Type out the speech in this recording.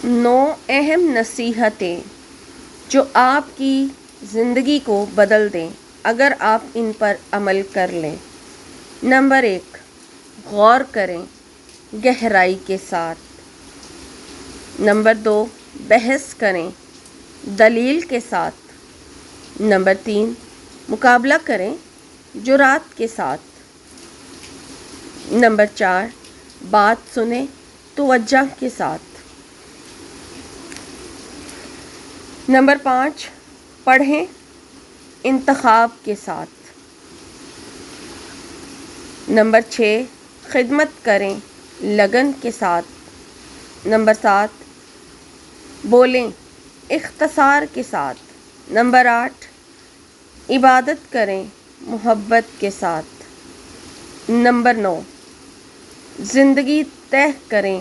9 اہم نصیحتیں جو آپ کی زندگی کو بدل دیں اگر آپ ان پر عمل کر لیں۔ نمبر 1، غور کریں گہرائی کے ساتھ۔ نمبر 2، بحث کریں دلیل کے ساتھ۔ نمبر 3، مقابلہ کریں جرات کے ساتھ۔ نمبر 4، بات سنیں توجہ کے ساتھ۔ نمبر 5، پڑھیں انتخاب کے ساتھ۔ نمبر 6، خدمت کریں لگن کے ساتھ۔ نمبر 7، بولیں اختصار کے ساتھ۔ نمبر 8، عبادت کریں محبت کے ساتھ۔ نمبر 9، زندگی طے کریں